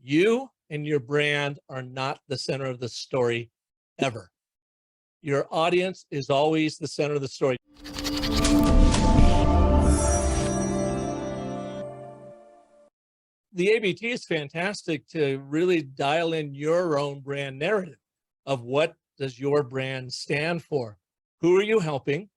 You and your brand are not the center of the story ever. Your audience is always the center of the story. The ABT is fantastic to really dial in your own brand narrative of what does your brand stand for? Who are you helping?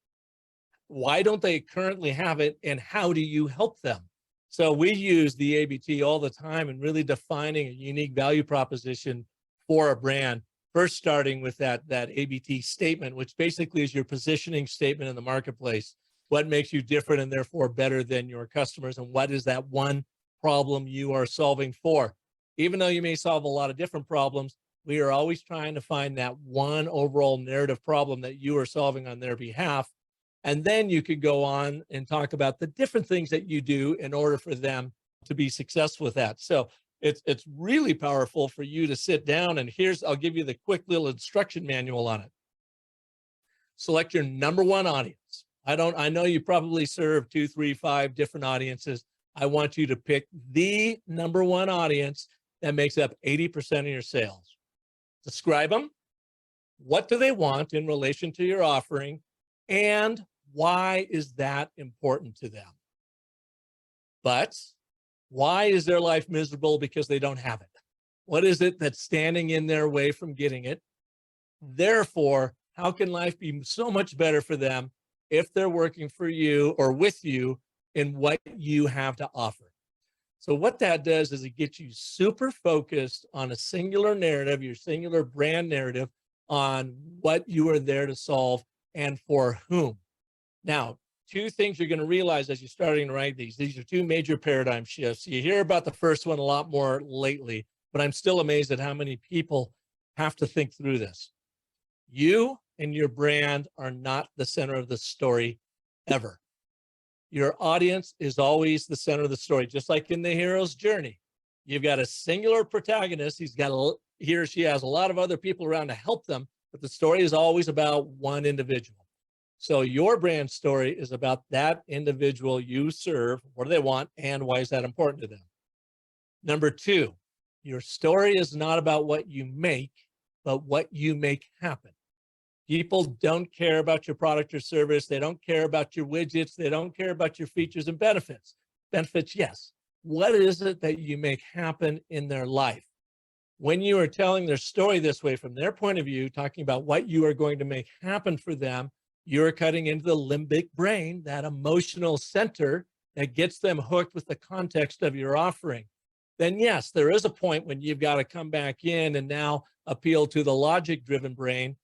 Why don't they currently have it? And how do you help them? So we use the ABT all the time in really defining a unique value proposition for a brand. First, starting with that ABT statement, which basically is your positioning statement in the marketplace. What makes you different and therefore better than your customers? And what is that one problem you are solving for? Even though you may solve a lot of different problems, we are always trying to find that one overall narrative problem that you are solving on their behalf. And then you could go on and talk about the different things that you do in order for them to be successful with that. So it's really powerful for you to sit down, and I'll give you the quick little instruction manual on it. Select your number one audience. I know you probably serve 2, 3, 5 different audiences. I want you to pick the number one audience that makes up 80% of your sales. Describe them. What do they want in relation to your offering? And why is that important to them? But why is their life miserable because they don't have it? What is it that's standing in their way from getting it? Therefore, how can life be so much better for them if they're working for you or with you in what you have to offer? So what that does is it gets you super focused on a singular narrative, your singular brand narrative on what you are there to solve and for whom. Now, two things you're going to realize as you're starting to write these are two major paradigm shifts. You hear about the first one a lot more lately, but I'm still amazed at how many people have to think through this. You and your brand are not the center of the story ever. Your audience is always the center of the story, just like in the hero's journey. You've got a singular protagonist. He or she has a lot of other people around to help them, but the story is always about one individual. So your brand story is about that individual you serve. What do they want, and why is that important to them? Number two, your story is not about what you make, but what you make happen. People don't care about your product or service. They don't care about your widgets. They don't care about your features and benefits. Benefits, yes. What is it that you make happen in their life? When you are telling their story this way, from their point of view, talking about what you are going to make happen for them, you're cutting into the limbic brain, that emotional center that gets them hooked with the context of your offering. Then yes, there is a point when you've got to come back in and now appeal to the logic-driven brain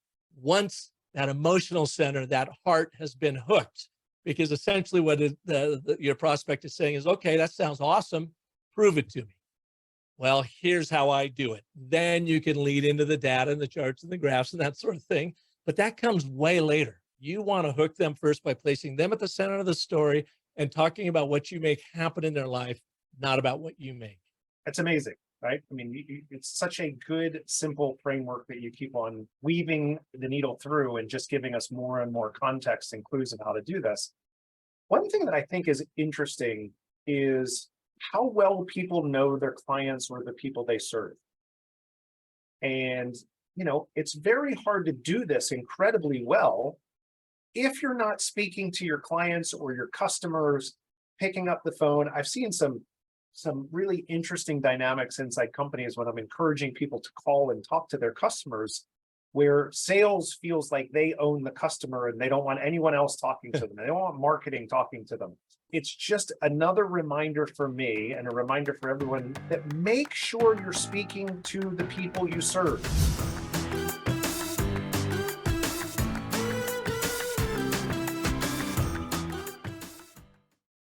once that emotional center, that heart has been hooked. Because essentially what your prospect is saying is, okay, that sounds awesome. Prove it to me. Well, here's how I do it. Then you can lead into the data and the charts and the graphs and that sort of thing. But that comes way later. You want to hook them first by placing them at the center of the story and talking about what you make happen in their life, not about what you make. That's amazing, right? I mean, it's such a good, simple framework that you keep on weaving the needle through and just giving us more and more context and clues of how to do this. One thing that I think is interesting is how well people know their clients or the people they serve. And, it's very hard to do this incredibly well if you're not speaking to your clients or your customers, picking up the phone. I've seen some really interesting dynamics inside companies when I'm encouraging people to call and talk to their customers, where sales feels like they own the customer and they don't want anyone else talking to them. They don't want marketing talking to them. It's just another reminder for me and a reminder for everyone that make sure you're speaking to the people you serve.